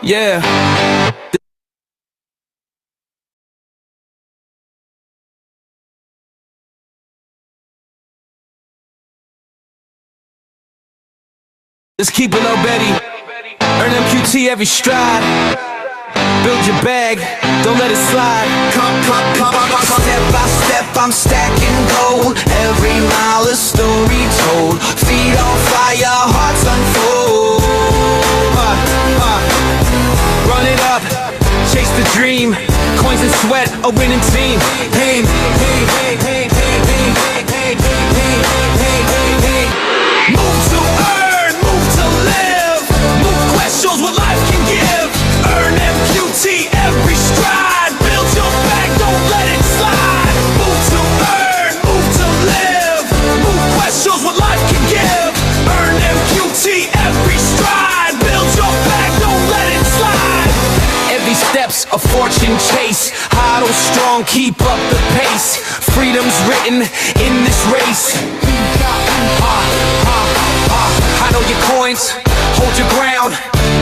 Yeah. Just keep it low, Betty. Earn MQT every stride. Build your bag, don't let it slide. Come, step by step, I'm stacking gold. Every mile a story told. Feet on fire, hearts unfold. Run it up, chase the dream. Coins and sweat, a winning team. Hey, hey, hey, hey, hey, hey, hey, hey, hey, hey, hey. Move to earn, move to live. MoveQuest shows what life can give. Earn MQT every stride. Build your bag, don't let it slide. Move to earn, move to live. MoveQuest shows what life can give. Earn MQT every stride. Build your bag, don't let it slide. Every step's a fortune chase. Huddle strong, keep up the pace. Freedom's written in this race. I know your coins, hold your ground.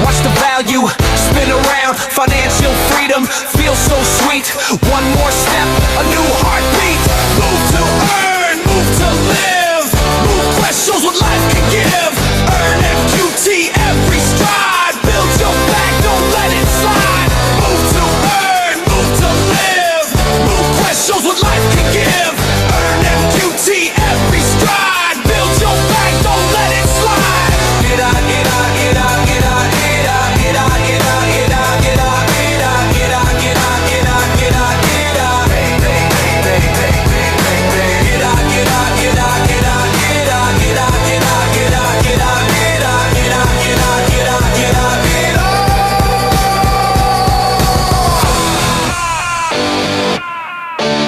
Watch the value spin around. Financial freedom feels so sweet. One more step, a new heartbeat. Move to earn, move to live. MoveQuest shows what life can give. Earn MQT every stride. Build your back, don't let it slide. Move to earn, move to live. MoveQuest shows what life can give. Earn MQT every stride. Build your back, don't let it slide. Get out, get out, get out, get out, get out, get out, get out, get out, get out, get out, get out, get out, get out, get out, get out. Bang, bang, bang, bang, bang, bang, bang, bang. Get out, get out, get out, get out, get out, get out, get out, get out, get out, get out, get out, get out, get out, get out, get out.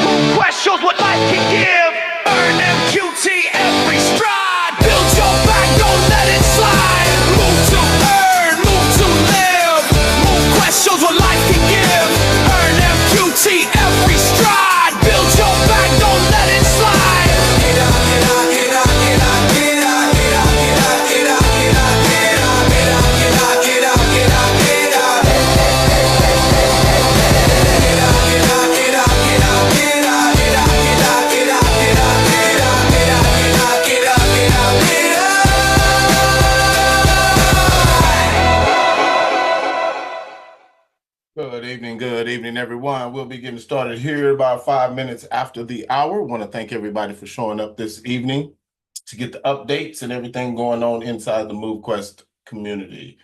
MoveQuest shows what life can give. Earn MQT every stride. Build your back, don't let it slide. Move to earn, move to live. MoveQuest shows what life can give. Earn MQT every stride. Build your back, don't let it slide. Get out, get out, get out, get out, get out, get out, get out, get out, get out, get out, get out, get out, get out, get out, get out. Get out, get out, get out, get out, get out, get out, get out, get out, get out, get out, get out, get out, get out, get out. Good evening, everyone. We'll be getting started here about 5 minutes after the hour. Want to thank everybody for showing up this evening to get the updates and everything going on inside the MoveQuest community.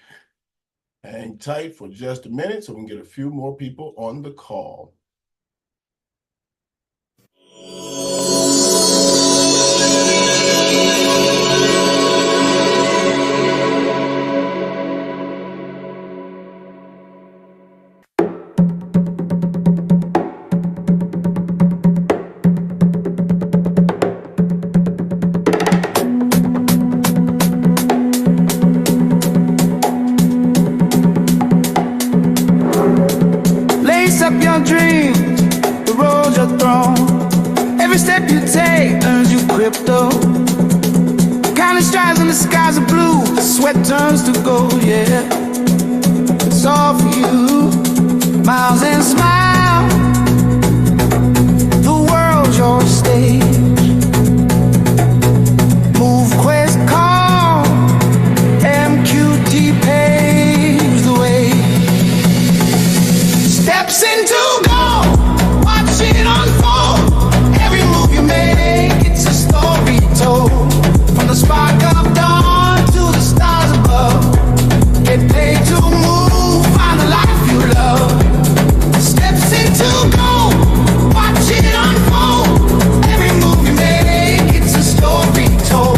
Hang tight for just a minute so we can get a few more people on the call. Lace up your dreams, the road you're thrown. Every step you take earns you crypto. Counting strides in the skies are blue. Sweat turns to gold, yeah. It's all for you. Miles and smiles. The world's your stage. MoveQuest call. MQT paves the way. Steps into gold, watch it unfold. Every move you make, it's a story told. From the spark of dawn to the stars above. Get paid to move, find the life you love. Steps into gold, watch it unfold. Every move you make, it's a story told.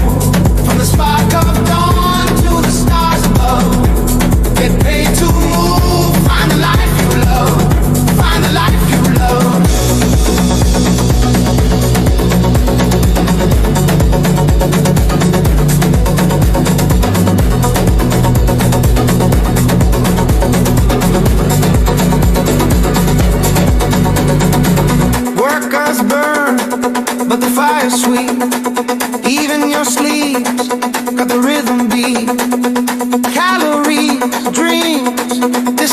From the spark of dawn to the stars above. Get paid to move, find the life you love. Find the life you love. Workers burn, but the fire's sweet. Even your sleeves got the rhythm beat. Calories, dreams,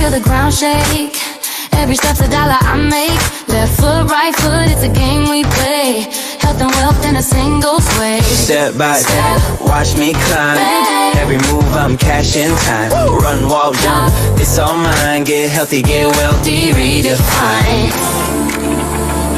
feel the ground shake. Every step's a dollar I make. Left foot, right foot, it's a game we play. Health and wealth in a single sway. Step by step, watch me climb. Every move I'm cashing time. Run, walk, jump, it's all mine. Get healthy, get wealthy, redefine.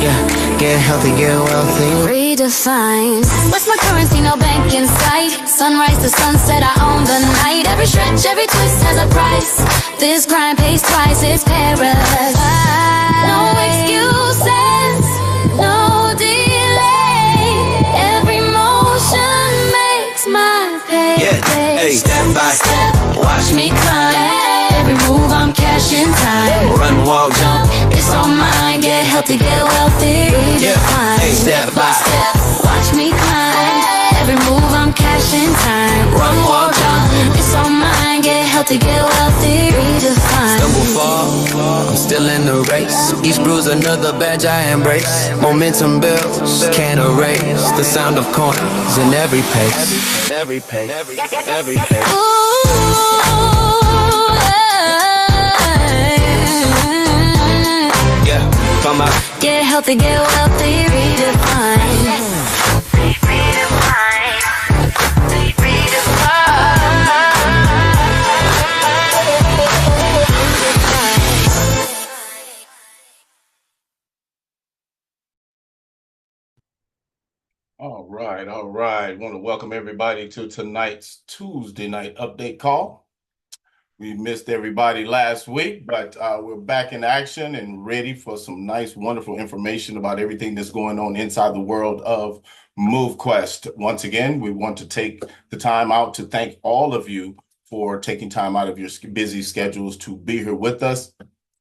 Yeah, get healthy, get wealthy. Redefined. What's my currency? No bank in sight. Sunrise to sunset, I own the night. Every stretch, every twist has a price. This grind pays twice, it's perilous. No excuses, no delay. Every motion makes my pay. Yeah, hey, step by step, watch me climb. Every move I'm cashing time. Run, walk, jump, It's all mine, get healthy, get wealthy. yeah, hey, step by Step, watch me climb. Every move I'm cashing time. Run, walk, jump, It's all mine, get healthy, get wealthy. Redefine. stumble, fall, I'm still in the race. Each bruise another badge I embrace. Momentum builds, can't erase the sound of coins in every pace. Every pace, every pace. Yeah, from my Get healthy, get wealthy, redefine. All right, all right. Want to welcome everybody to tonight's Tuesday night update call. We missed everybody last week, but we're back in action and ready for some nice, wonderful information about everything that's going on inside the world of MoveQuest. Once again, we want to take the time out to thank all of you for taking time out of your busy schedules to be here with us,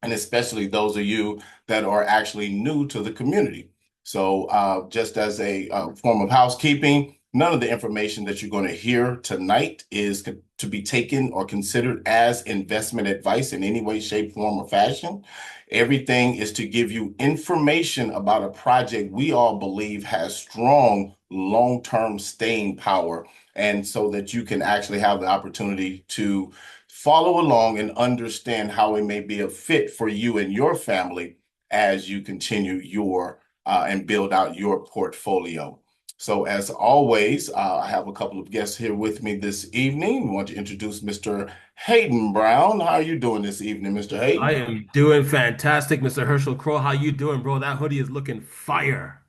and especially those of you that are actually new to the community. So just as a form of housekeeping, none of the information that you're going to hear tonight is to be taken or considered as investment advice in any way, shape, form, or fashion. Everything is to give you information about a project we all believe has strong long-term staying power, and so that you can actually have the opportunity to follow along and understand how it may be a fit for you and your family as you continue your and build out your portfolio. So as always, I have a couple of guests here with me this evening. We want to introduce Mr. Hayden Brown. How are you doing this evening, Mr. Hayden? I am doing fantastic, Mr. Herschel Crow. How you doing, bro? That hoodie is looking fire.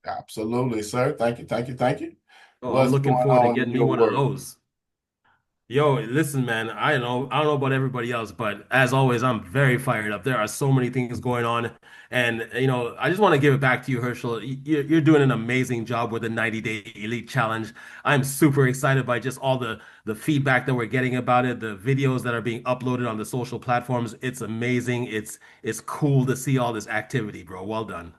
Absolutely, sir. Thank you, thank you, thank you. Oh, What's I'm looking going forward to on in getting me your one of world? those. Yo, listen, man, I don't know about everybody else, but as always, I'm very fired up. There are so many things going on. And, I just want to give it back to you, Herschel. You're doing an amazing job with the 90-day Elite Challenge. I'm super excited by just all the feedback that we're getting about it, the videos that are being uploaded on the social platforms. It's amazing. It's cool to see all this activity, bro. Well done.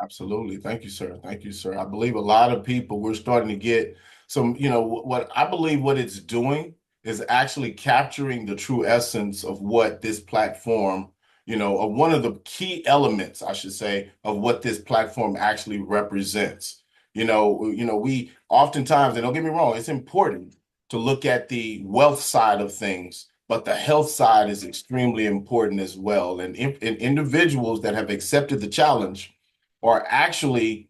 Absolutely. Thank you, sir. Thank you, sir. I believe a lot of people, we're starting to get some, what I believe what it's doing is actually capturing the true essence of what this platform, of one of the key elements, I should say, of what this platform actually represents. We oftentimes, and don't get me wrong, it's important to look at the wealth side of things, but the health side is extremely important as well. And individuals that have accepted the challenge are actually,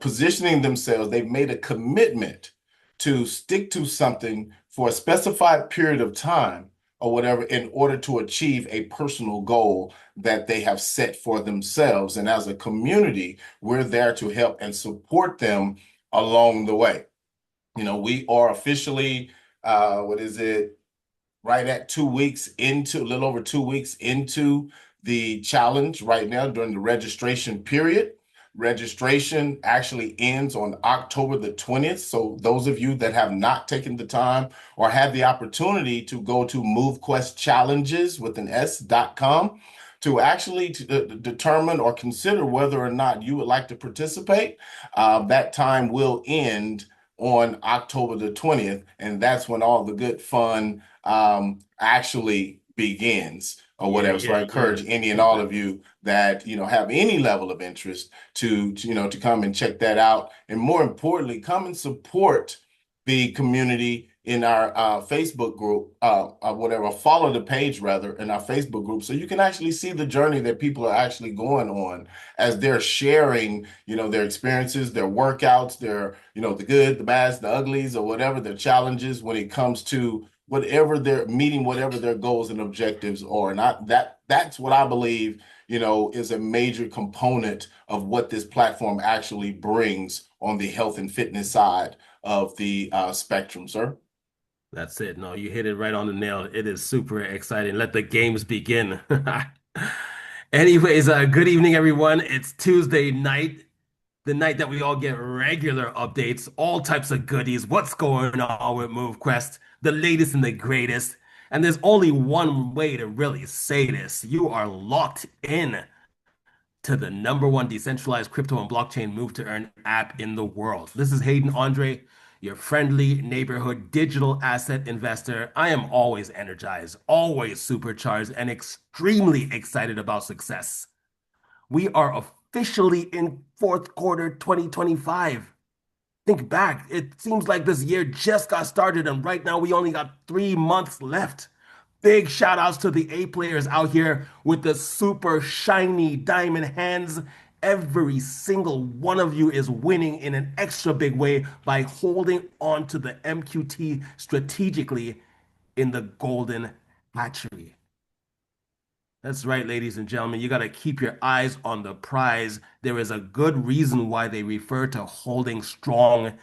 positioning themselves. They've made a commitment to stick to something for a specified period of time or whatever in order to achieve a personal goal that they have set for themselves. And as a community, we're there to help and support them along the way. We are officially, right at 2 weeks into, a little over 2 weeks into the challenge right now during the registration period. Registration actually ends on October the 20th. So those of you that have not taken the time or had the opportunity to go to MoveQuest Challenges with an S.com to actually determine or consider whether or not you would like to participate, that time will end on October the 20th. And that's when all the good fun actually begins or whatever. So I encourage any and all of you that, have any level of interest to come and check that out. And more importantly, come and support the community in our Facebook group, whatever, follow the page rather in our Facebook group, so you can actually see the journey that people are actually going on as they're sharing, their experiences, their workouts, their, the good, the bad, the uglies, or whatever their challenges when it comes to whatever they're meeting, whatever their goals and objectives are. And that's what I believe, is a major component of what this platform actually brings on the health and fitness side of the spectrum, sir. That's it. No, you hit it right on the nail. It is super exciting. Let the games begin. Anyways, good evening, everyone. It's Tuesday night, the night that we all get regular updates, all types of goodies, what's going on with MoveQuest, the latest and the greatest. And there's only one way to really say this. You are locked in to the number one decentralized crypto and blockchain move to earn app in the world. This is Hayden Andre, your friendly neighborhood digital asset investor. I am always energized, always supercharged, and extremely excited about success. We are officially in fourth quarter 2025. Think back, it seems like this year just got started, and right now we only got 3 months left. Big shout outs to the A players out here with the super shiny diamond hands. Every single one of you is winning in an extra big way by holding on to the MQT strategically in the golden hatchery. That's right, ladies and gentlemen. You got to keep your eyes on the prize. There is a good reason why they refer to holding strong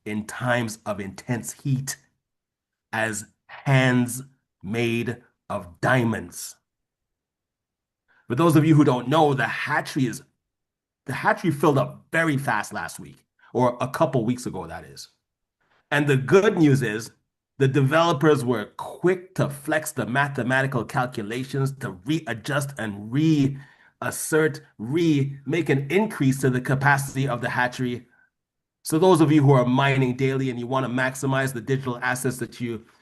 in times of intense heat as hands made of diamonds. For those of you who don't know, the hatchery filled up very fast last week, or a couple weeks ago, that is. And the good news is the developers were quick to flex the mathematical calculations to readjust and make an increase to the capacity of the hatchery. So those of you who are mining daily and you want to maximize the digital assets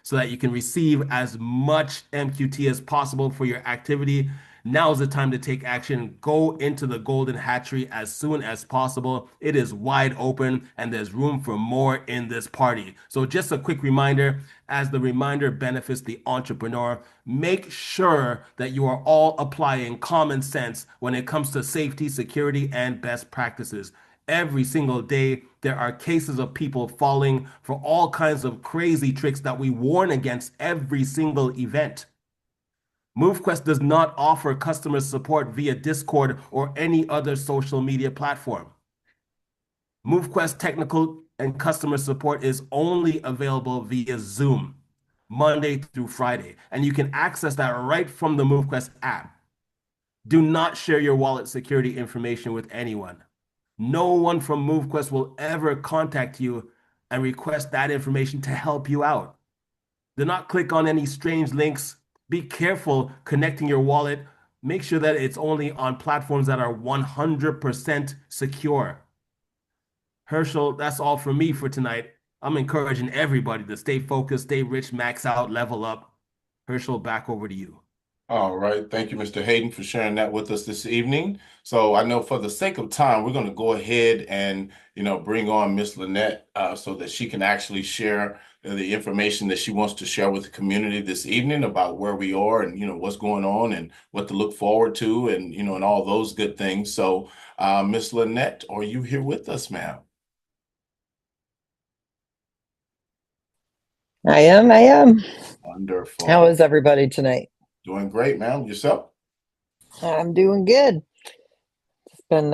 so that you can receive as much MQT as possible for your activity, now is the time to take action. Go into the golden hatchery as soon as possible. It is wide open and there's room for more in this party. So just a quick reminder, as the reminder benefits the entrepreneur, make sure that you are all applying common sense when it comes to safety, security, and best practices. Every single day, there are cases of people falling for all kinds of crazy tricks that we warn against every single event. MoveQuest does not offer customer support via Discord or any other social media platform. MoveQuest technical and customer support is only available via Zoom, Monday through Friday, and you can access that right from the MoveQuest app. Do not share your wallet security information with anyone. No one from MoveQuest will ever contact you and request that information to help you out. Do not click on any strange links. Be careful connecting your wallet. Make sure that it's only on platforms that are 100% secure. Herschel, that's all from me for tonight. I'm encouraging everybody to stay focused, stay rich, max out, level up. Herschel, back over to you. All right. Thank you, Mr. Hayden, for sharing that with us this evening. So I know for the sake of time, we're going to go ahead and, bring on Miss Lynette so that she can actually share the information that she wants to share with the community this evening about where we are and, what's going on and what to look forward to and, and all those good things. So Miss Lynette, are you here with us, ma'am? I am. Wonderful. How is everybody tonight? Doing great, ma'am. Yourself? I'm doing good. It's been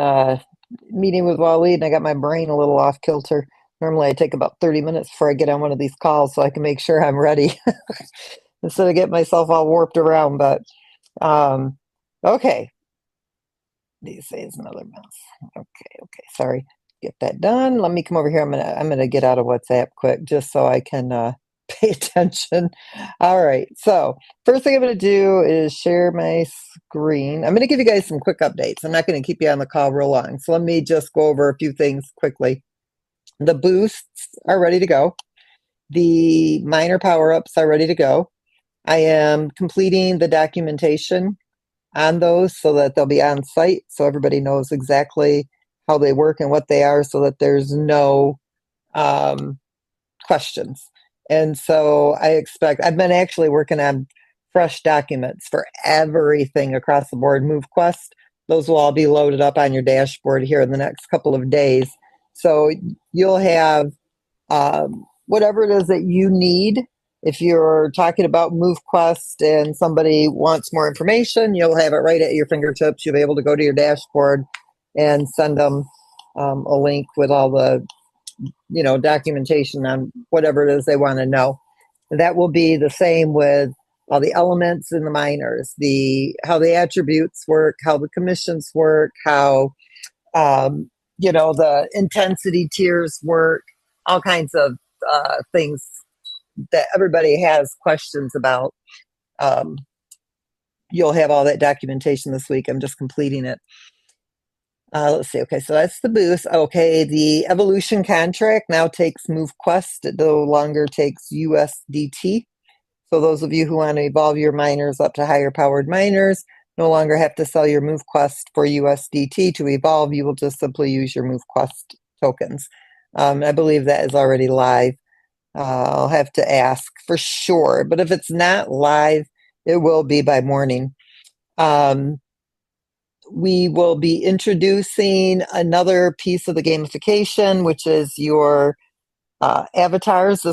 meeting with Waleed and I got my brain a little off kilter. Normally I take about 30 minutes before I get on one of these calls so I can make sure I'm ready instead of getting myself all warped around. But okay. These days another mouse. Okay. Sorry. Get that done. Let me come over here. I'm gonna get out of WhatsApp quick just so I can pay attention. All right. So first thing I'm going to do is share my screen. I'm going to give you guys some quick updates. I'm not going to keep you on the call real long. So let me just go over a few things quickly. The boosts are ready to go. The minor power-ups are ready to go. I am completing the documentation on those so that they'll be on site so everybody knows exactly how they work and what they are so that there's no questions. And so I've been actually working on fresh documents for everything across the board. MoveQuest, those will all be loaded up on your dashboard here in the next couple of days. So you'll have whatever it is that you need. If you're talking about MoveQuest and somebody wants more information, you'll have it right at your fingertips. You'll be able to go to your dashboard and send them a link with all the documentation on whatever it is they want to know. That will be the same with all the elements in the minors, how the attributes work, how the commissions work, how the intensity tiers work, all kinds of things that everybody has questions about. You'll have all that documentation this week. I'm just completing it. Let's see. Okay, so that's the boost. Okay, the evolution contract now takes MoveQuest. It no longer takes USDT. So those of you who want to evolve your miners up to higher powered miners no longer have to sell your MoveQuest for USDT to evolve. You will just simply use your MoveQuest tokens. I believe that is already live. I'll have to ask for sure, but if it's not live, it will be by morning. We will be introducing another piece of the gamification, which is your avatars.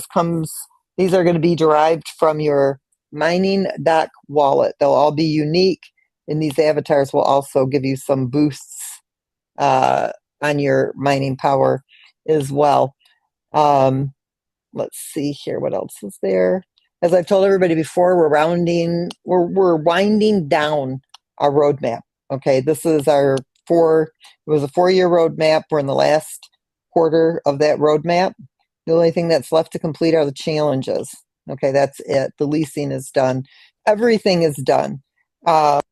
These are going to be derived from your mining doc wallet. They'll all be unique, and these avatars will also give you some boosts on your mining power as well. Let's see here. What else is there? As I've told everybody before, we're winding down our roadmap. Okay, this is it was a 4-year roadmap. We're in the last quarter of that roadmap. The only thing that's left to complete are the challenges. Okay, that's it. The leasing is done. Everything is done. Bring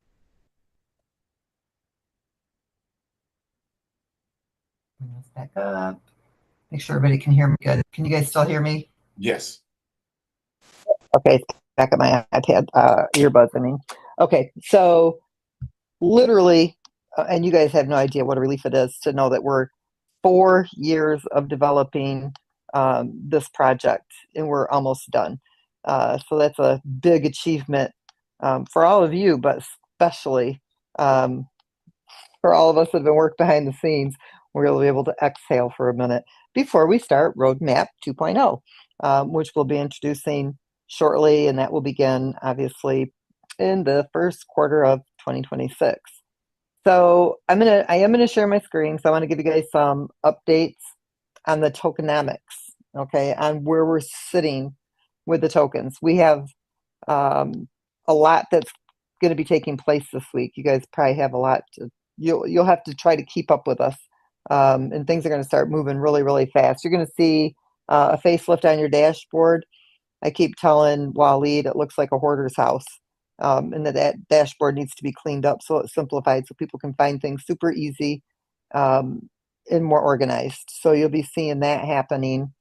this back up. Make sure everybody can hear me good. Can you guys still hear me? Yes. Okay, back at my iPad, earbuds, I mean. Okay, so literally, and you guys have no idea what a relief it is to know that we're 4 years of developing this project, and we're almost done. So that's a big achievement for all of you, but especially for all of us that have been working behind the scenes. We'll be able to exhale for a minute before we start Roadmap 2.0, which we'll be introducing shortly, and that will begin, obviously, in the first quarter of 2026. So I am gonna share my screen. So I want to give you guys some updates on the tokenomics, okay, on where we're sitting with the tokens. We have a lot that's going to be taking place this week. You guys probably have a lot. You'll have to try to keep up with us, and things are going to start moving really, really fast. You're going to see a facelift on your dashboard. I keep telling Waleed it looks like a hoarder's house. And that dashboard needs to be cleaned up so it's simplified so people can find things super easy and more organized. So you'll be seeing that happening.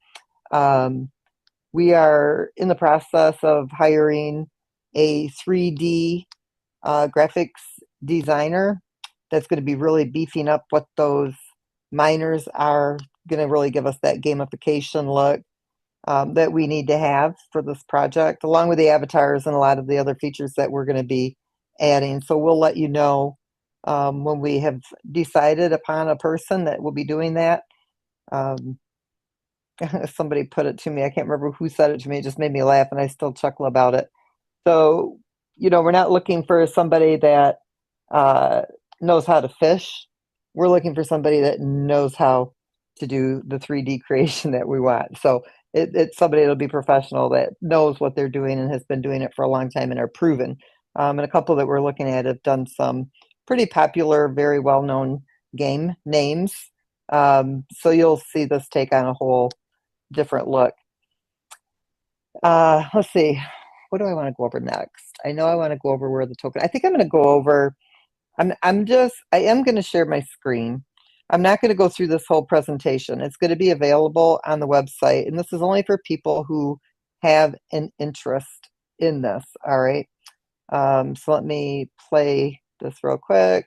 We are in the process of hiring a 3D graphics designer that's going to be really beefing up what those miners are going to really give us that gamification look that we need to have for this project, along with the avatars and a lot of the other features that we're going to be adding. So we'll let you know when we have decided upon a person that will be doing that. Somebody put it to me. I can't remember who said it to me. It just made me laugh, and I still chuckle about it. So, we're not looking for somebody that knows how to fish. We're looking for somebody that knows how to do the 3D creation that we want. So it's somebody that'll be professional, that knows what they're doing and has been doing it for a long time and are proven. And a couple that we're looking at have done some pretty popular, very well-known game names. So you'll see this take on a whole different look. Let's see. What do I want to go over next? I know I want to go over where the token. I think I'm going to go over. I am going to share my screen. I'm not going to go through this whole presentation. It's going to be available on the website, and this is only for people who have an interest in this. All right. So let me play this real quick.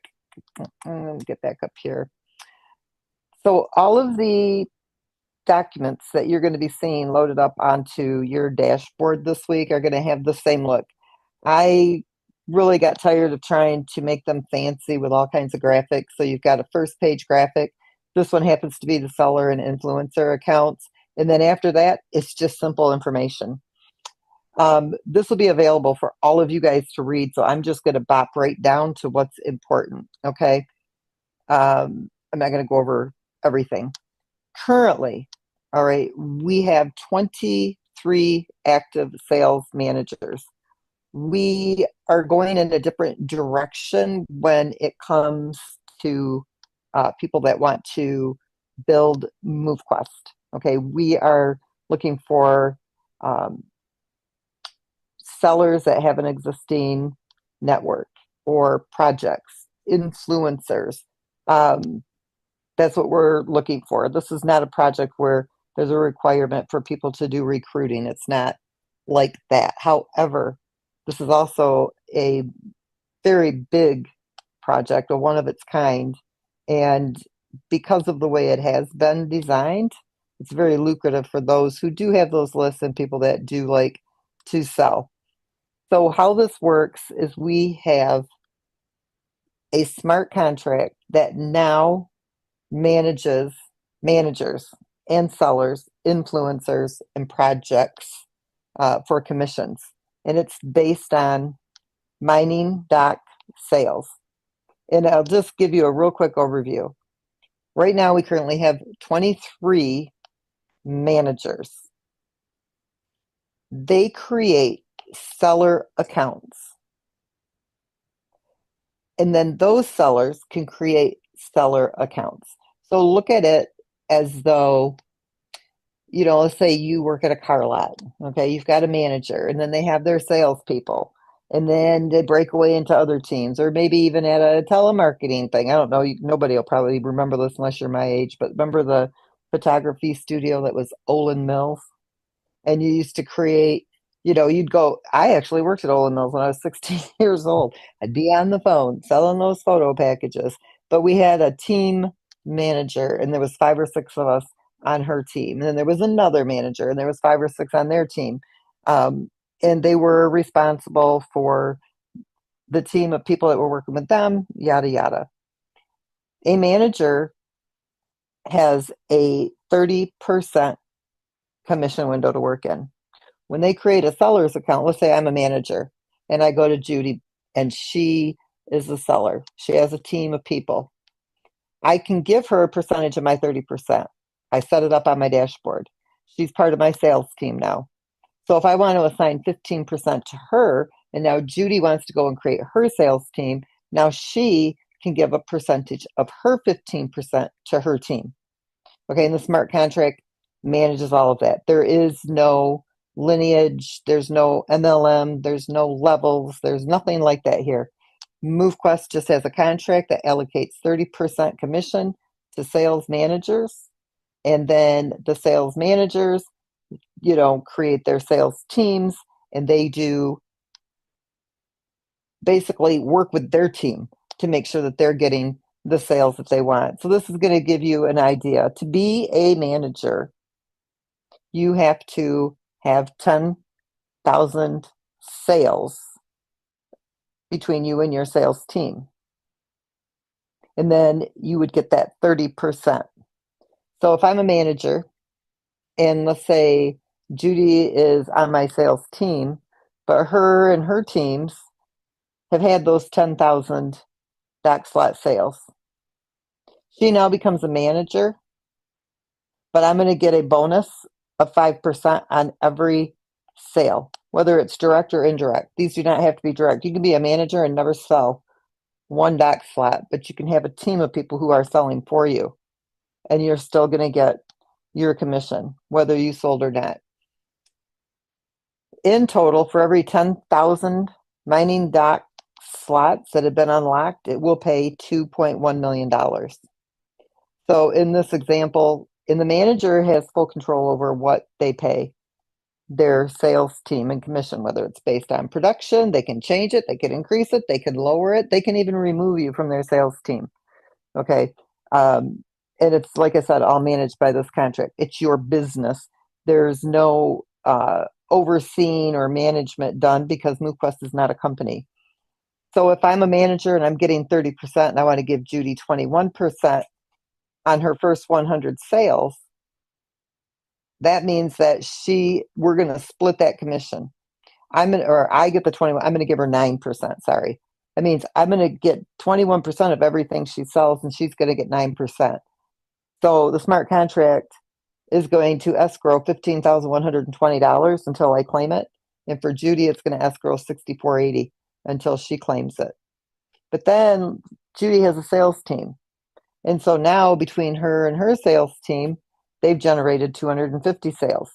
Get back up here. So all of the documents that you're going to be seeing loaded up onto your dashboard this week are going to have the same look. I really got tired of trying to make them fancy with all kinds of graphics. So you've got a first page graphic. This one happens to be the seller and influencer accounts. And then after that, it's just simple information. This will be available for all of you guys to read. So I'm just going to bop right down to what's important. Okay. I'm not going to go over everything. Currently, all right, we have 23 active sales managers. We are going in a different direction when it comes to people that want to build MoveQuest. Okay, we are looking for sellers that have an existing network or projects, influencers. That's what we're looking for. This is not a project where there's a requirement for people to do recruiting. It's not like that. However, this is also a very big project, a one of its kind. And because of the way it has been designed, it's very lucrative for those who do have those lists and people that do like to sell. So how this works is we have a smart contract that now managers and sellers, influencers, and projects for commissions. And it's based on mining doc sales. And I'll just give you a real quick overview. Right now, we currently have 23 managers. They create seller accounts. And then those sellers can create seller accounts. So look at it as though, you know, let's say you work at a car lot. Okay, you've got a manager, and then they have their salespeople, and then they break away into other teams, or maybe even at a telemarketing thing. I don't know. Nobody will probably remember this unless you're my age, but remember the photography studio that was Olin Mills? And you used to create, you know, you'd go, I actually worked at Olin Mills when I was 16 years old. I'd be on the phone selling those photo packages. But we had a team manager, and there was 5 or 6 of us on her team. And then there was another manager, and there was 5 or 6 on their team. And they were responsible for the team of people that were working with them, yada, yada. A manager has a 30% commission window to work in. When they create a seller's account, let's say I'm a manager and I go to Judy and she is the seller. She has a team of people. I can give her a percentage of my 30%. I set it up on my dashboard. She's part of my sales team now. So if I want to assign 15% to her, and now Judy wants to go and create her sales team, now she can give a percentage of her 15% to her team. Okay, and the smart contract manages all of that. There is no lineage, there's no MLM, there's no levels, there's nothing like that here. MoveQuest just has a contract that allocates 30% commission to sales managers, and then the sales managers, you know, create their sales teams, and they do basically work with their team to make sure that they're getting the sales that they want. So this is going to give you an idea. To be a manager, you have to have 10,000 sales between you and your sales team. And then you would get that 30%. So if I'm a manager, and let's say Judy is on my sales team, but her and her teams have had those 10,000 doc slot sales. She now becomes a manager, but I'm going to get a bonus of 5% on every sale, whether it's direct or indirect. These do not have to be direct. You can be a manager and never sell one doc slot, but you can have a team of people who are selling for you, and you're still going to get your commission, whether you sold or not. In total, for every 10,000 mining doc slots that have been unlocked, it will pay $2.1 million. So in this example, and the manager has full control over what they pay their sales team and commission, whether it's based on production, they can change it, they can increase it, they can lower it, they can even remove you from their sales team. Okay. and it's, like I said, all managed by this contract. It's your business. There's no overseeing or management done because MoveQuest is not a company. So if I'm a manager and I'm getting 30% and I want to give Judy 21% on her first 100 sales, that means that we're going to split that commission. I get the 21, I'm going to give her 9%, sorry. That means I'm going to get 21% of everything she sells and she's going to get 9%. So the smart contract is going to escrow $15,120 until I claim it. And for Judy, it's going to escrow $6,480 until she claims it. But then Judy has a sales team. And so now between her and her sales team, they've generated 250 sales.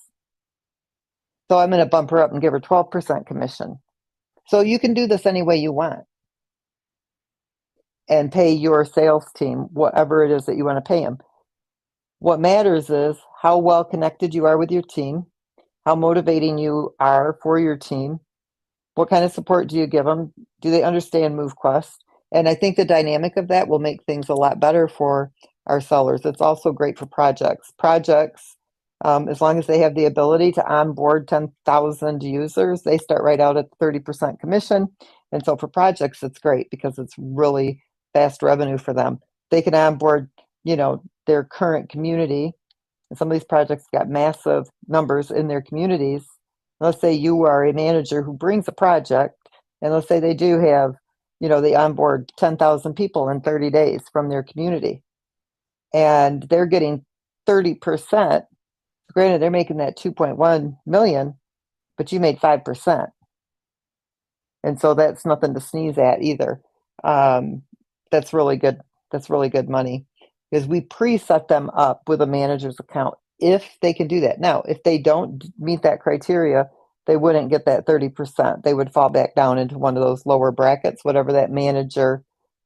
So I'm going to bump her up and give her 12% commission. So you can do this any way you want and pay your sales team whatever it is that you want to pay them. What matters is how well connected you are with your team, how motivating you are for your team, what kind of support do you give them, do they understand MoveQuest? And I think the dynamic of that will make things a lot better for our sellers. It's also great for projects. Projects, as long as they have the ability to onboard 10,000 users, they start right out at 30% commission. And so for projects, it's great because it's really fast revenue for them. They can onboard, their current community. And some of these projects got massive numbers in their communities. Let's say you are a manager who brings a project, and let's say they do have, they onboard 10,000 people in 30 days from their community. And they're getting 30%. Granted, they're making that 2.1 million, but you made 5%. And so that's nothing to sneeze at either. That's really good. That's really good money because we preset them up with a manager's account if they can do that. Now, if they don't meet that criteria, they wouldn't get that 30%. They would fall back down into one of those lower brackets, whatever that manager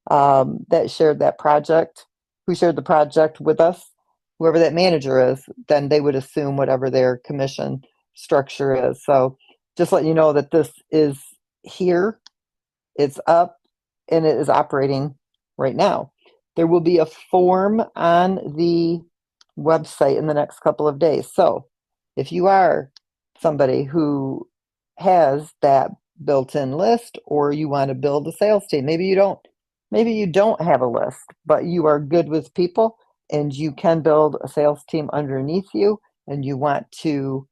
that shared that project, who shared the project with us, whoever that manager is, then they would assume whatever their commission structure is. So just let you know that this is here, it's up, and it is operating right now. There will be a form on the website in the next couple of days. So if you are somebody who has that built-in list or you want to build a sales team, maybe you don't have a list, but you are good with people and you can build a sales team underneath you and you want to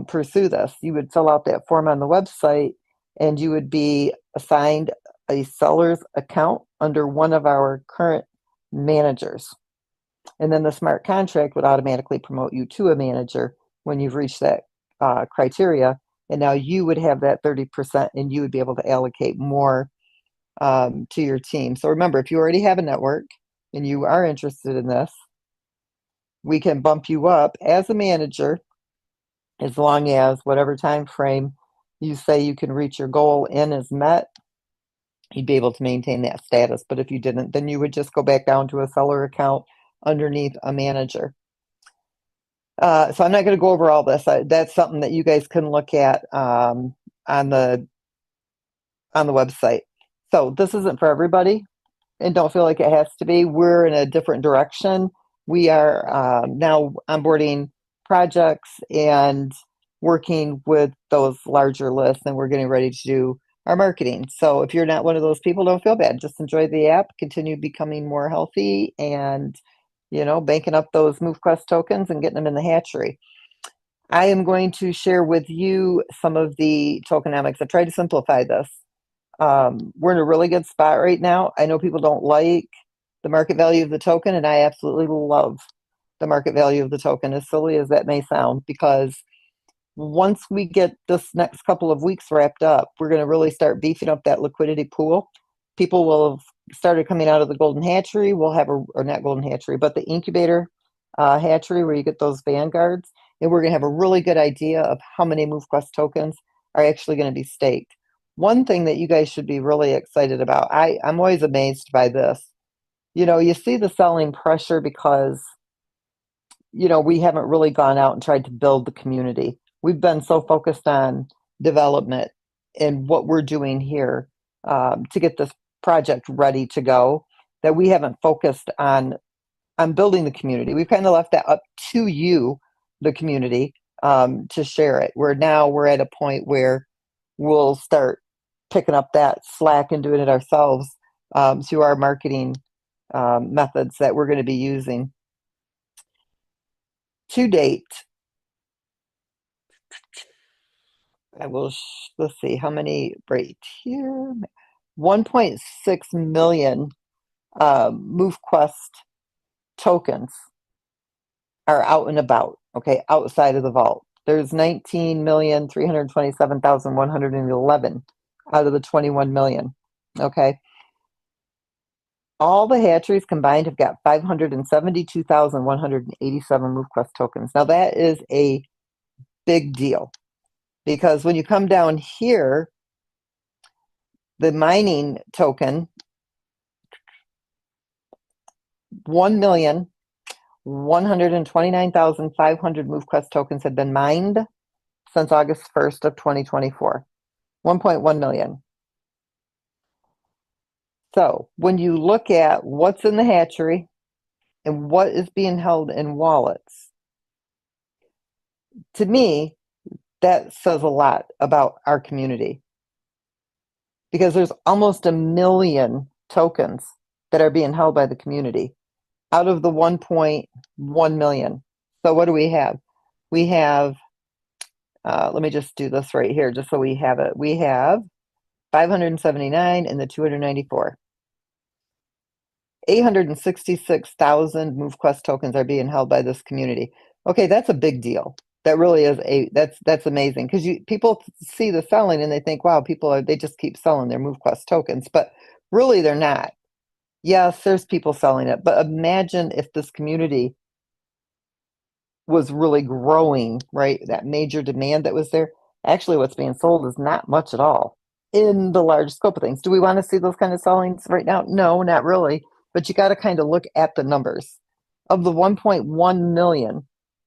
pursue this, you would fill out that form on the website and you would be assigned a seller's account under one of our current managers. And then the smart contract would automatically promote you to a manager when you've reached that criteria. And now you would have that 30% and you would be able to allocate more to your team. So remember, if you already have a network and you are interested in this, we can bump you up as a manager as long as whatever time frame you say you can reach your goal in is met. You'd be able to maintain that status. But if you didn't, then you would just go back down to a seller account underneath a manager. So I'm not going to go over all this. That's something that you guys can look at on the website. So this isn't for everybody, and don't feel like it has to be. We're in a different direction. We are now onboarding projects and working with those larger lists, and we're getting ready to do our marketing. So if you're not one of those people, don't feel bad. Just enjoy the app, continue becoming more healthy, and banking up those MoveQuest tokens and getting them in the hatchery. I am going to share with you some of the tokenomics. I tried to simplify this. We're in a really good spot right now. I know people don't like the market value of the token, and I absolutely love the market value of the token, as silly as that may sound, because once we get this next couple of weeks wrapped up, we're going to really start beefing up that liquidity pool. People will have started coming out of the golden hatchery. We'll have or not golden hatchery, but the incubator hatchery where you get those vanguards. And we're going to have a really good idea of how many MoveQuest tokens are actually going to be staked. One thing that you guys should be really excited about, I'm always amazed by this. You see the selling pressure because, we haven't really gone out and tried to build the community. We've been so focused on development and what we're doing here to get this project ready to go that we haven't focused on on building the community. We've kind of left that up to you, the community, to share it. We're at a point where we'll start picking up that slack and doing it ourselves through our marketing methods that we're going to be using. To date, let's see how many right here. 1.6 million MoveQuest tokens are out and about, okay, outside of the vault. There's 19,327,111 out of the 21 million, okay? All the hatcheries combined have got 572,187 MoveQuest tokens. Now that is a big deal because when you come down here, the mining token, 1,129,500 MoveQuest tokens have been mined since August 1st of 2024. 1.1 million. So when you look at what's in the hatchery and what is being held in wallets, to me, that says a lot about our community because there's almost 1 million tokens that are being held by the community out of the 1.1 million. So what do we have? We have, let me just do this right here just so we have it. We have 579 and the 294. 866,000 MoveQuest tokens are being held by this community. Okay, that's a big deal. That really is that's amazing because people see the selling and they think, wow, they just keep selling their MoveQuest tokens, but really they're not. Yes, there's people selling it, but imagine if this community was really growing, right? That major demand that was there. Actually, what's being sold is not much at all in the large scope of things. Do we want to see those kind of sellings right now? No, not really. But you got to kind of look at the numbers. Of the 1.1 million,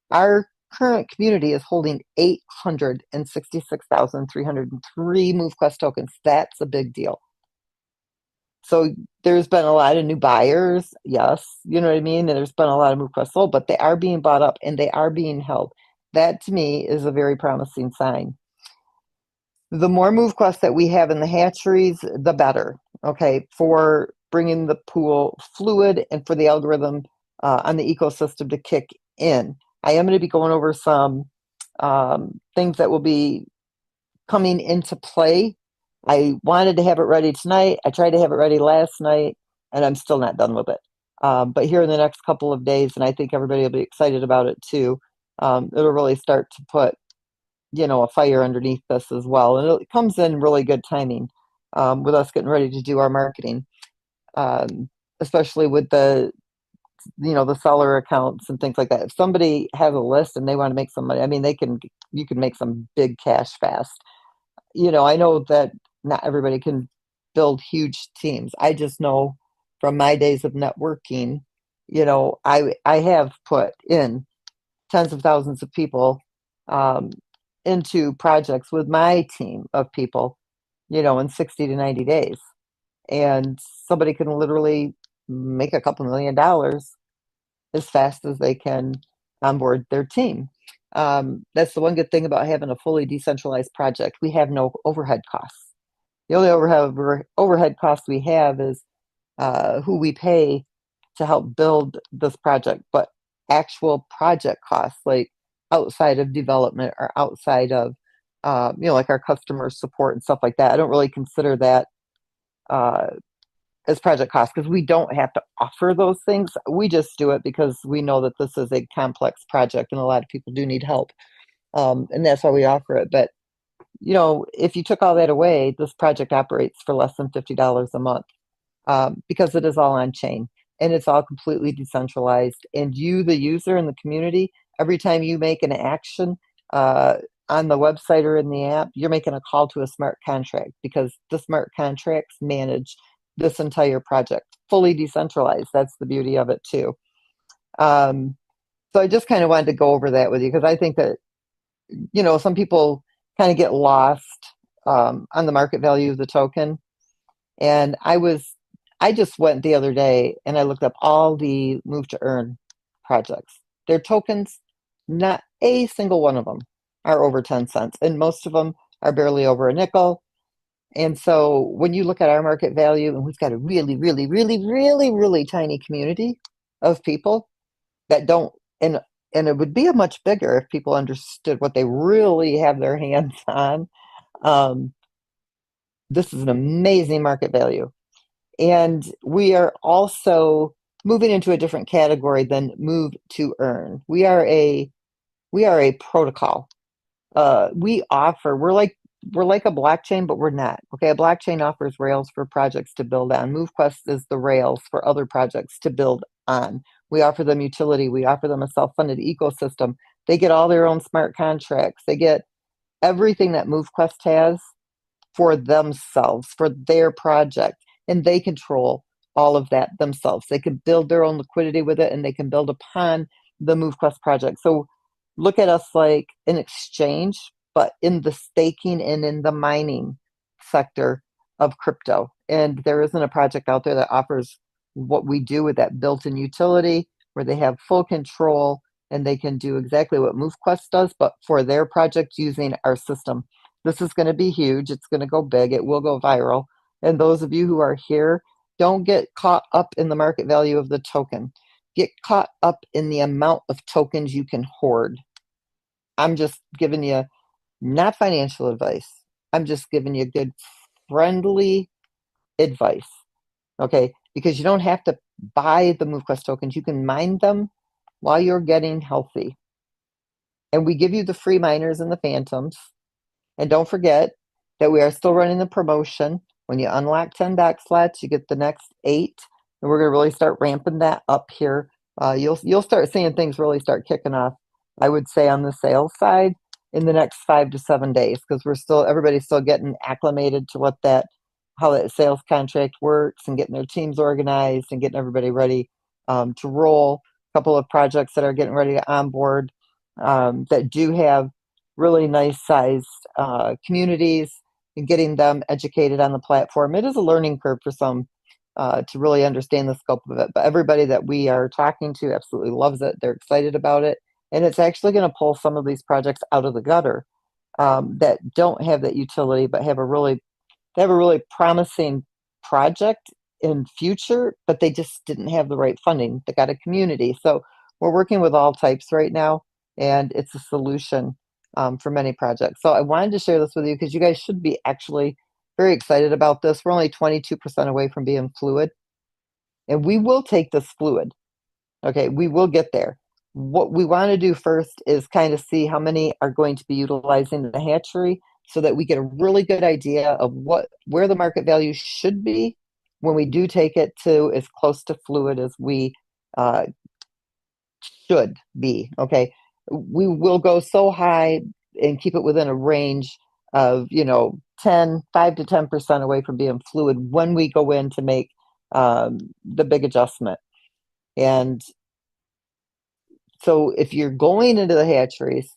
our current community is holding 866,303 MoveQuest tokens. That's a big deal. So there's been a lot of new buyers, yes, you know what I mean? And there's been a lot of MoveQuest sold, but they are being bought up and they are being held. That to me is a very promising sign. The more MoveQuest that we have in the hatcheries, the better, okay, for bringing the pool fluid and for the algorithm on the ecosystem to kick in. I am going to be going over some things that will be coming into play. I wanted to have it ready tonight. I tried to have it ready last night, and I'm still not done with it. But here in the next couple of days, and I think everybody will be excited about it too, it'll really start to put, a fire underneath this as well. And it comes in really good timing with us getting ready to do our marketing, especially with the seller accounts and things like that. If somebody has a list and they want to make some money, I mean, you can make some big cash fast. I know that not everybody can build huge teams. I just know from my days of networking, I have put in tens of thousands of people into projects with my team of people, in 60 to 90 days. And somebody can literally make a couple $1 million as fast as they can onboard their team. That's the one good thing about having a fully decentralized project. We have no overhead costs. The only overhead cost we have is who we pay to help build this project, but actual project costs, like outside of development or outside of, like our customer support and stuff like that, I don't really consider that as project costs because we don't have to offer those things. We just do it because we know that this is a complex project and a lot of people do need help. And that's why we offer it. But, if you took all that away, this project operates for less than $50 a month because it is all on chain and it's all completely decentralized. And you, the user in the community, every time you make an action on the website or in the app, you're making a call to a smart contract because the smart contracts manage this entire project, fully decentralized. That's the beauty of it too. So I just kind of wanted to go over that with you because I think that, some people kind of get lost on the market value of the token. And I I just went the other day and I looked up all the move to earn projects. Their tokens, not a single one of them are over 10 cents, and most of them are barely over a nickel. And so when you look at our market value, and we've got a really, really, really, really, really tiny community of people that don't, and it would be a much bigger if people understood what they really have their hands on. Um, this is an amazing market value. And we are also moving into a different category than move to earn. We are a protocol. We're like a blockchain, but we're not. Okay, a blockchain offers rails for projects to build on. MoveQuest is the rails for other projects to build on. We offer them utility. We offer them a self-funded ecosystem. They get all their own smart contracts. They get everything that MoveQuest has for themselves, for their project, and they control all of that themselves. They can build their own liquidity with it, and they can build upon the MoveQuest project. So look at us like an exchange, but in the staking and in the mining sector of crypto. And there isn't a project out there that offers what we do with that built-in utility, where they have full control and they can do exactly what MoveQuest does, but for their project using our system. This is going to be huge. It's going to go big. It will go viral. And those of you who are here, don't get caught up in the market value of the token. Get caught up in the amount of tokens you can hoard. I'm just giving you not financial advice. I'm just giving you good, friendly advice. Okay? Because you don't have to buy the MoveQuest tokens. You can mine them while you're getting healthy. And we give you the free miners and the phantoms. And don't forget that we are still running the promotion. When you unlock 10 doc slots, you get the next 8. And we're going to really start ramping that up here. You'll start seeing things really start kicking off, I would say, on the sales side in the next 5 to 7 days, because everybody's still getting acclimated to how that sales contract works, and getting their teams organized and getting everybody ready to roll. A couple of projects that are getting ready to onboard that do have really nice sized communities, and getting them educated on the platform. It is a learning curve for some to really understand the scope of it, but everybody that we are talking to absolutely loves it. They're excited about it, and it's actually going to pull some of these projects out of the gutter that don't have that utility, but have a really promising project in future, but they just didn't have the right funding. They got a community. So we're working with all types right now, and it's a solution for many projects. So I wanted to share this with you because you guys should be actually very excited about this. We're only 22% away from being fluid, and we will take this fluid. Okay, we will get there. What we want to do first is kind of see how many are going to be utilizing the hatchery, so that we get a really good idea of where the market value should be when we do take it to as close to fluid as we should be. Okay, we will go so high and keep it within a range of 5 to 10% away from being fluid when we go in to make the big adjustment. And so if you're going into the hatcheries,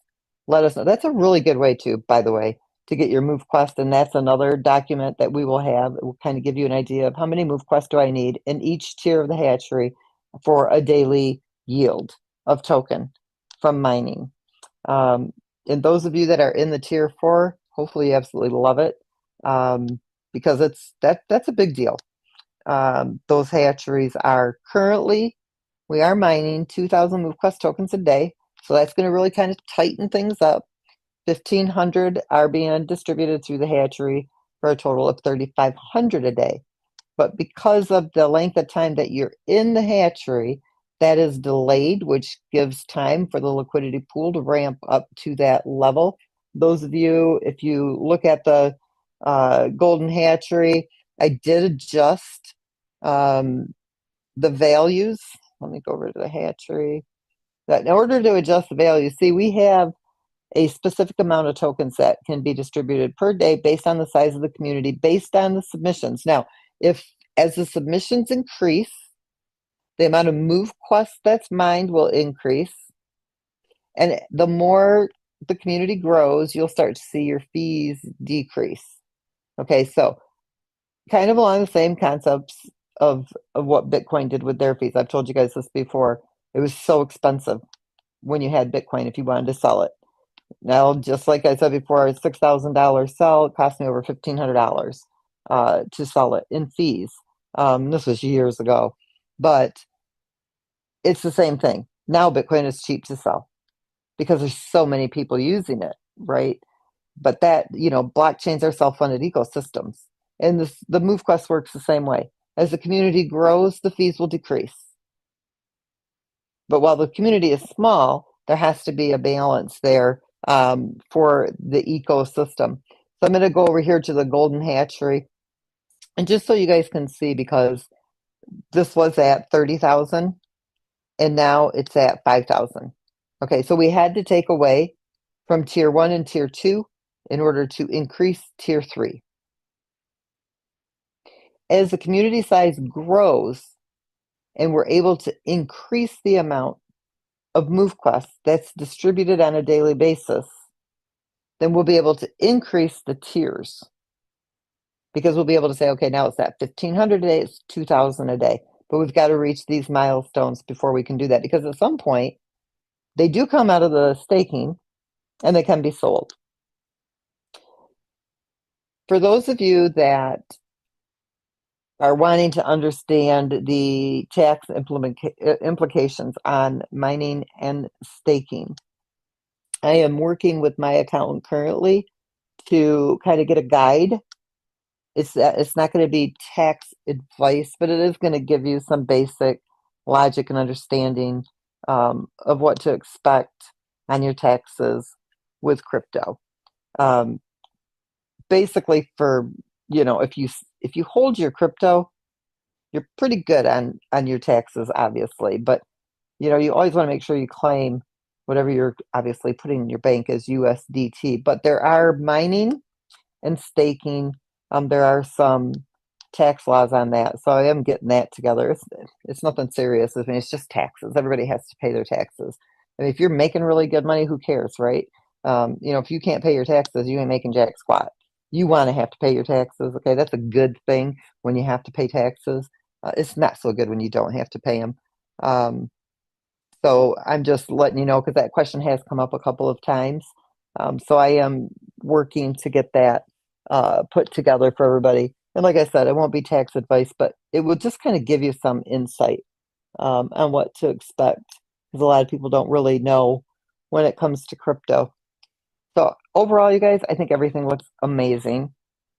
let us know. That's a really good way to, by the way, to get your MoveQuest, and that's another document that we will have. It will kind of give you an idea of how many MoveQuest do I need in each tier of the hatchery for a daily yield of token from mining. And those of you that are in the tier 4, hopefully you absolutely love it, because that's a big deal. Those hatcheries are currently, we are mining 2,000 MoveQuest tokens a day. So that's going to really kind of tighten things up. 1,500 are being distributed through the hatchery for a total of 3,500 a day. But because of the length of time that you're in the hatchery, that is delayed, which gives time for the liquidity pool to ramp up to that level. Those of you, if you look at the golden hatchery, I did adjust the values. Let me go over to the hatchery. That in order to adjust the value, see, we have a specific amount of tokens that can be distributed per day based on the size of the community, based on the submissions. Now, as the submissions increase, the amount of MoveQuest that's mined will increase. And the more the community grows, you'll start to see your fees decrease. Okay, so kind of along the same concepts, of what Bitcoin did with their fees. I've told you guys this before. It was so expensive when you had Bitcoin if you wanted to sell it. Now, just like I said before, a $6,000 sell, it cost me over $1,500 to sell it in fees. This was years ago, but it's the same thing. Now Bitcoin is cheap to sell because there's so many people using it, right? But that, blockchains are self-funded ecosystems. And the MoveQuest works the same way. As the community grows, the fees will decrease. But while the community is small, there has to be a balance there for the ecosystem. So I'm going to go over here to the Golden Hatchery. And just so you guys can see, because this was at 30,000 and now it's at 5,000. Okay, so we had to take away from tier 1 and tier 2 in order to increase tier 3. As the community size grows and we're able to increase the amount of MoveQuest that's distributed on a daily basis, then we'll be able to increase the tiers, because we'll be able to say, okay, now it's at 1,500 a day, it's 2,000 a day. But we've got to reach these milestones before we can do that, because at some point, they do come out of the staking and they can be sold. For those of you that are wanting to understand the tax implications on mining and staking, I am working with my accountant currently to kind of get a guide. It's not going to be tax advice, but it is going to give you some basic logic and understanding of what to expect on your taxes with crypto. Basically, for if you hold your crypto, you're pretty good on your taxes, obviously. But you always want to make sure you claim whatever you're obviously putting in your bank as USDT. But there are mining and staking. There are some tax laws on that, so I am getting that together. It's nothing serious. I mean, it's just taxes. Everybody has to pay their taxes. I mean, if you're making really good money, who cares, right? If you can't pay your taxes, you ain't making jack squat. You want to have to pay your taxes. Okay, that's a good thing when you have to pay taxes. It's not so good when you don't have to pay them. So I'm just letting you know, because that question has come up a couple of times. So I am working to get that put together for everybody. And like I said, it won't be tax advice, but it will just kind of give you some insight on what to expect, because a lot of people don't really know when it comes to crypto. So overall, you guys, I think everything looks amazing.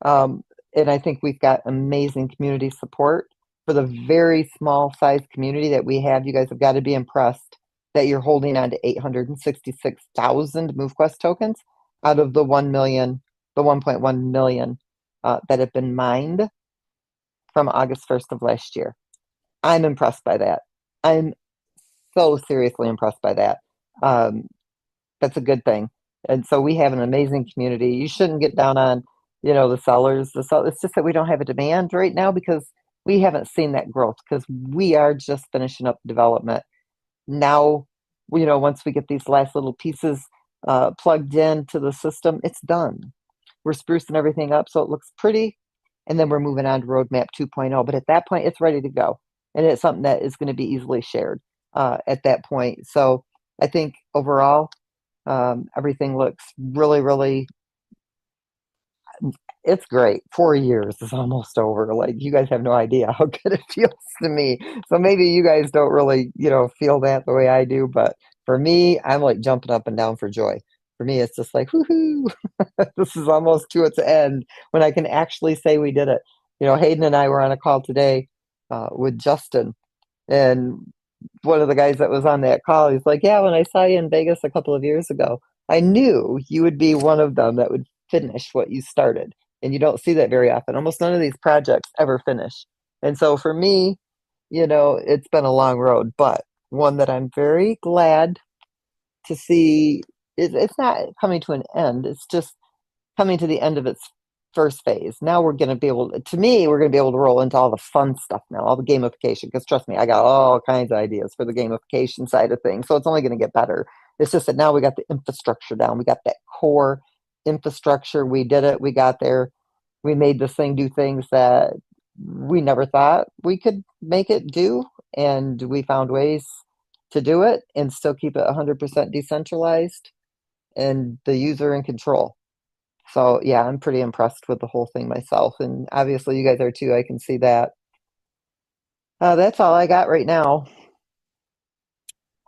And I think we've got amazing community support for the very small size community that we have. You guys have got to be impressed that you're holding on to 866,000 MoveQuest tokens out of the 1 million, the 1.1 million that have been mined from August 1st of last year. I'm impressed by that. I'm so seriously impressed by that. That's a good thing. And so we have an amazing community. You shouldn't get down on, the sellers. It's just that we don't have a demand right now because we haven't seen that growth, because we are just finishing up development. Now, once we get these last little pieces plugged into the system, it's done. We're sprucing everything up so it looks pretty, and then we're moving on to Roadmap 2.0. But at that point, it's ready to go, and it's something that is going to be easily shared at that point. So I think overall, everything looks really, really, it's great. 4 years is almost over. Like, you guys have no idea how good it feels to me. So maybe you guys don't really, feel that the way I do. But for me, I'm like jumping up and down for joy. For me, it's just like, woohoo, this is almost to its end when I can actually say we did it. Hayden and I were on a call today with Justin, and one of the guys that was on that call, he's like, yeah, when I saw you in Vegas a couple of years ago, I knew you would be one of them that would finish what you started. And you don't see that very often. Almost none of these projects ever finish. And so for me, it's been a long road, but one that I'm very glad to see. It's not coming to an end. It's just coming to the end of its first phase. Now we're going to be able to roll into all the fun stuff now, all the gamification, because trust me, I got all kinds of ideas for the gamification side of things. So it's only going to get better. It's just that now we got the infrastructure down. We got that core infrastructure. We did it. We got there. We made this thing do things that we never thought we could make it do, and we found ways to do it and still keep it 100% decentralized and the user in control. So yeah, I'm pretty impressed with the whole thing myself, and obviously you guys are too. I can see that. That's all I got right now.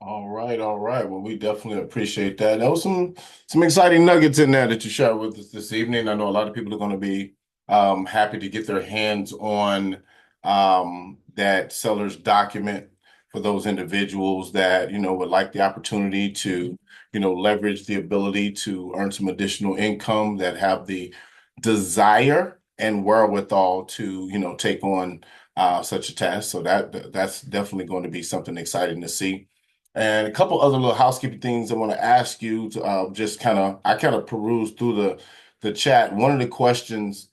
All right, all right. Well, we definitely appreciate that. There was some exciting nuggets in there that you shared with us this evening. I know a lot of people are going to be happy to get their hands on that seller's document for those individuals that, would like the opportunity to, leverage the ability to earn some additional income, that have the desire and wherewithal to, take on such a task. So that's definitely going to be something exciting to see. And a couple other little housekeeping things I want to ask you to I kind of perused through the chat. One of the questions,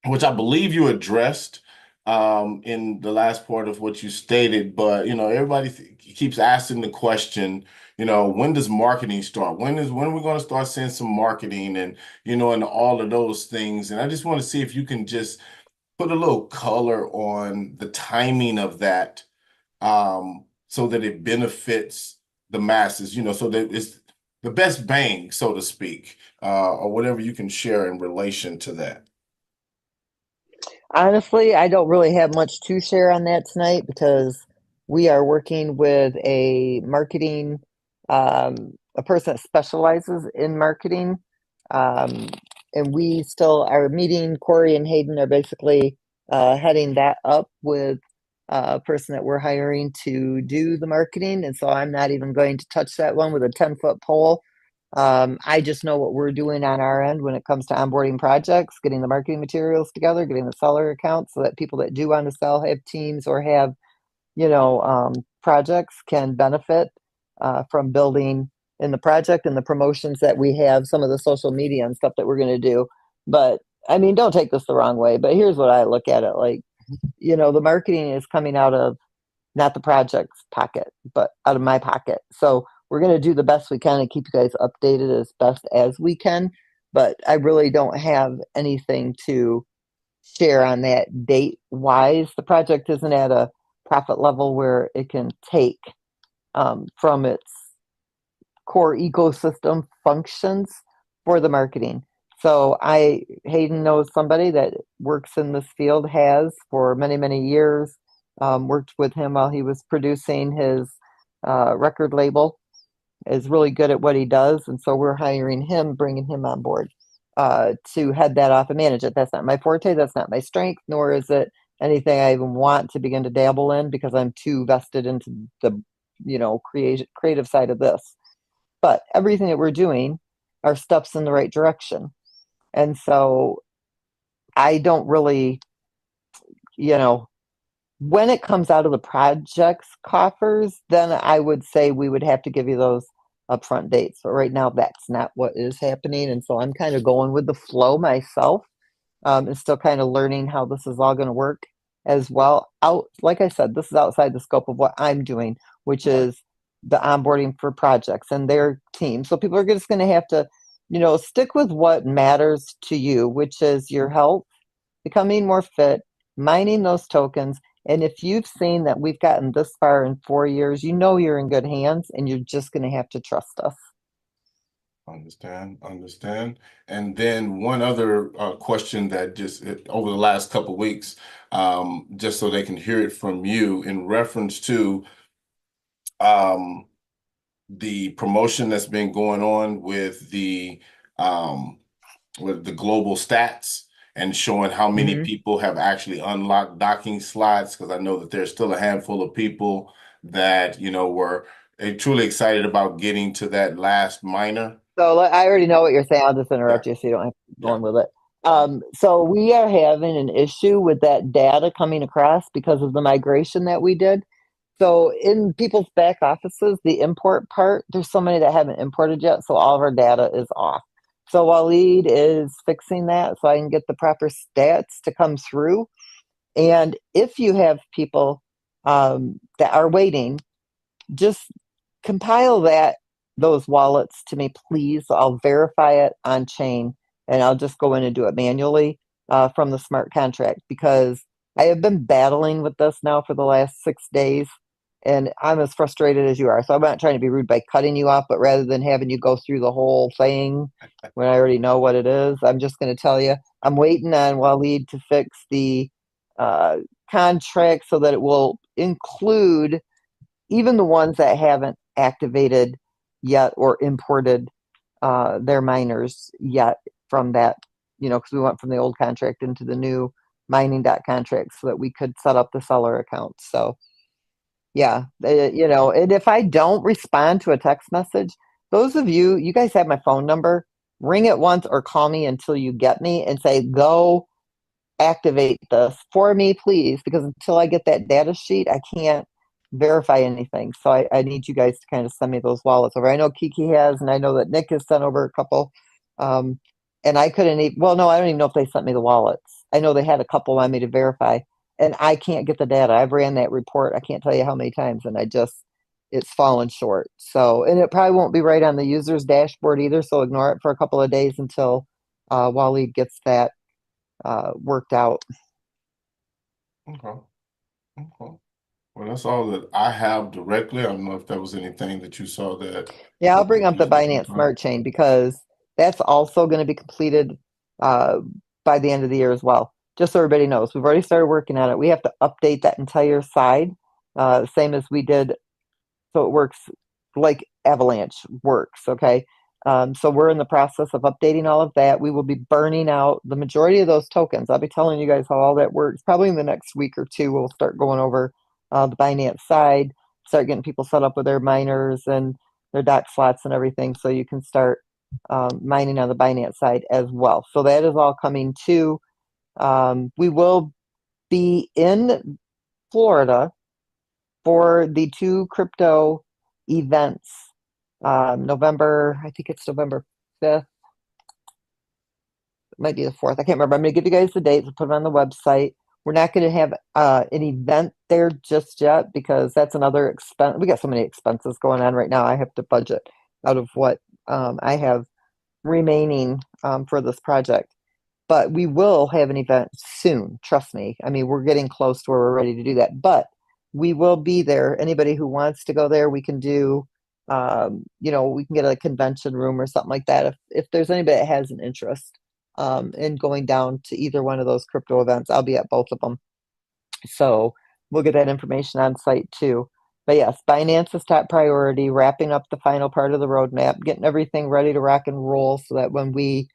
which I believe you addressed in the last part of what you stated, but everybody keeps asking the question, when does marketing start? When are we going to start seeing some marketing and and all of those things? And I just want to see if you can just put a little color on the timing of that, so that it benefits the masses, so that it's the best bang, so to speak, or whatever you can share in relation to that. Honestly, I don't really have much to share on that tonight because we are working with a marketing, a person that specializes in marketing. Um, and we still are meeting. Corey and Hayden are basically heading that up with a person that we're hiring to do the marketing. And so I'm not even going to touch that one with a 10-foot pole. I just know what we're doing on our end when it comes to onboarding projects, getting the marketing materials together, getting the seller accounts so that people that do want to sell, have teams, or have, projects can benefit from building in the project and the promotions that we have, some of the social media and stuff that we're going to do. But I mean, don't take this the wrong way, but here's what I look at it like, the marketing is coming out of not the project's pocket, but out of my pocket. So we're going to do the best we can and keep you guys updated as best as we can. But I really don't have anything to share on that date wise. The project isn't at a profit level where it can take from its core ecosystem functions for the marketing. So Hayden knows somebody that works in this field, has for many, many years. Worked with him while he was producing his record label, is really good at what he does. And so we're hiring him, bringing him on board to head that off and manage it. That's not my forte. That's not my strength, nor is it anything I even want to begin to dabble in because I'm too vested into the, creative side of this. But everything that we're doing are steps in the right direction. And so I don't really, when it comes out of the project's coffers, then I would say we would have to give you those upfront dates. But right now, that's not what is happening. And so I'm kind of going with the flow myself, and still kind of learning how this is all going to work as well. Like I said, this is outside the scope of what I'm doing, which is the onboarding for projects and their team. So people are just going to have to, stick with what matters to you, which is your health, becoming more fit, mining those tokens. And if you've seen that we've gotten this far in 4 years, you're in good hands and you're just going to have to trust us. Understand. And then one other question that just over the last couple of weeks, just so they can hear it from you in reference to the promotion that's been going on with the global stats and showing how many people have actually unlocked docking slots, because I know that there's still a handful of people that, were truly excited about getting to that last minor. So I already know what you're saying. I'll just interrupt you so you don't have to go on with it. So we are having an issue with that data coming across because of the migration that we did. So in people's back offices, the import part, there's so many that haven't imported yet. So all of our data is off. So Waleed is fixing that so I can get the proper stats to come through. And if you have people that are waiting, just compile those wallets to me, please. I'll verify it on chain and I'll just go in and do it manually from the smart contract, because I have been battling with this now for the last 6 days, and I'm as frustrated as you are. So I'm not trying to be rude by cutting you off, but rather than having you go through the whole thing when I already know what it is, I'm just going to tell you I'm waiting on Waleed to fix the uh, contract so that it will include even the ones that haven't activated yet or imported their miners yet from that, because we went from the old contract into the new mining dot contract so that we could set up the seller account. So yeah, and if I don't respond to a text message, those of you, you guys have my phone number, ring it once or call me until you get me and say, go activate this for me, please, because until I get that data sheet, I can't verify anything. So I need you guys to kind of send me those wallets over. I know Kiki has, and I know that Nick has sent over a couple. And I couldn't even, well, no, I don't even know if they sent me the wallets. I know they had a couple want me to verify, and I can't get the data. I've ran that report. I can't tell you how many times, and it's fallen short. So, and it probably won't be right on the user's dashboard either. So ignore it for a couple of days until Waleed gets that worked out. Okay. Okay. Well, that's all that I have directly. I don't know if there was anything that you saw that. Yeah, I'll bring up the Binance Smart Chain because that's also going to be completed by the end of the year as well. Just so everybody knows, we've already started working on it. We have to update that entire side, same as we did, so it works like Avalanche works. Okay, so we're in the process of updating all of that. We will be burning out the majority of those tokens. I'll be telling you guys how all that works. Probably in the next week or two, we'll start going over the Binance side, start getting people set up with their miners and their DOT slots and everything, so you can start mining on the Binance side as well. So that is all coming too. We will be in Florida for the 2 crypto events. November, I think it's November 5th. It might be the 4th. I can't remember. I'm going to give you guys the dates. I'll put it on the website. We're not going to have an event there just yet because that's another expense. We got so many expenses going on right now. I have to budget out of what I have remaining for this project. But we will have an event soon. Trust me. I mean, we're getting close to where we're ready to do that. But we will be there. Anybody who wants to go there, we can do, we can get a convention room or something like that. If there's anybody that has an interest in going down to either one of those crypto events, I'll be at both of them. So we'll get that information on site too. But yes, Binance is top priority, wrapping up the final part of the roadmap, getting everything ready to rock and roll so that when we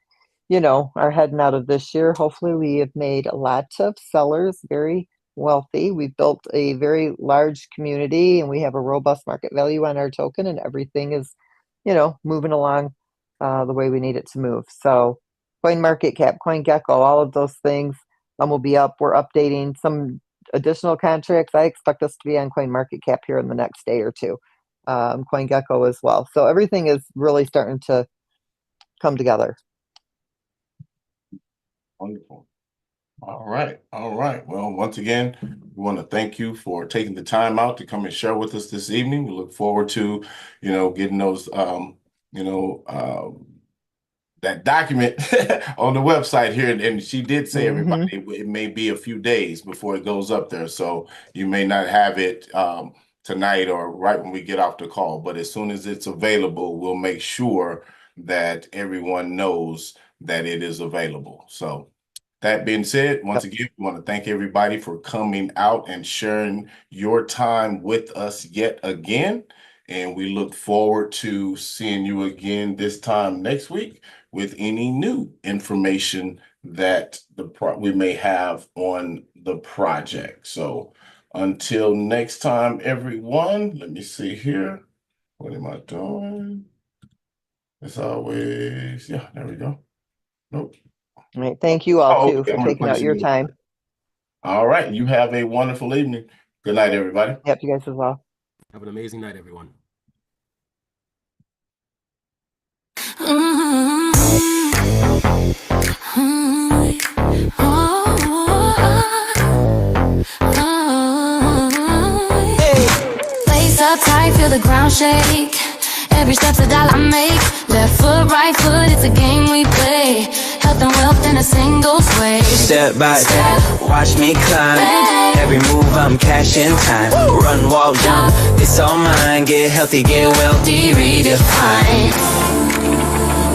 are heading out of this year, hopefully we have made lots of sellers very wealthy. We've built a very large community and we have a robust market value on our token, and everything is, moving along the way we need it to move. So CoinMarketCap, CoinGecko, all of those things will be up. We're updating some additional contracts. I expect us to be on CoinMarketCap here in the next day or two. CoinGecko as well. So everything is really starting to come together. Wonderful. All right. All right. Well, once again, we want to thank you for taking the time out to come and share with us this evening. We look forward to, getting those, that document on the website here. And she did say, everybody, it may be a few days before it goes up there. So you may not have it tonight or right when we get off the call. But as soon as it's available, we'll make sure that everyone knows that it is available. So that being said, once again, we want to thank everybody for coming out and sharing your time with us yet again. And we look forward to seeing you again this time next week with any new information that we may have on the project. So until next time, everyone, let me see here. What am I doing? As always, yeah, there we go. Nope. All right. Thank you all too for taking out your time. All right. You have a wonderful evening. Good night, everybody. Yep, you guys as well. Have an amazing night, everyone. Lace up tight, feel the ground shake. every step's a dollar I make. Left foot, right foot, it's a game we play. Health and wealth in a single sway. Step by step, watch me climb. Every move I'm cashing time. Run, walk, jump, it's all mine. Get healthy, get wealthy, redefine.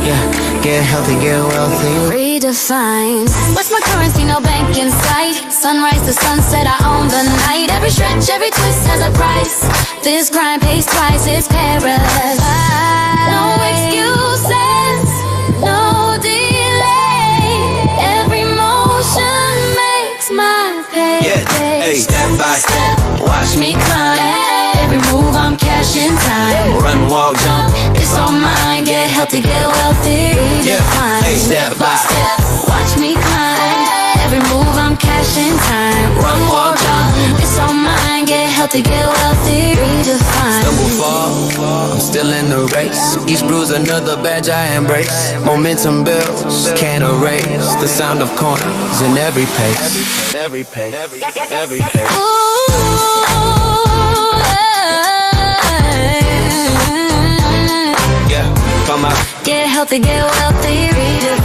Yeah, get healthy, get wealthy. Redefined. What's my currency? No bank in sight. Sunrise to sunset, I own the night. Every stretch, every twist has a price. This grind pays twice, it's paradise. No excuses, no delay. Every motion makes my pay. Yeah, hey, step by step, watch me climb. Every move I'm cashing time. Run, walk, jump, it's all mine. Get healthy, get wealthy. Yeah, hey, step by step, watch me climb. Every move I'm cashing time. Run, walk, jump, it's all mine. Get healthy, get wealthy. Redefine. stumble, fall, I'm still in the race. Each bruise another badge I embrace. Momentum builds, can't erase the sound of coins in every pace. Every pace, every pace. Get healthy, get wealthy, redefine.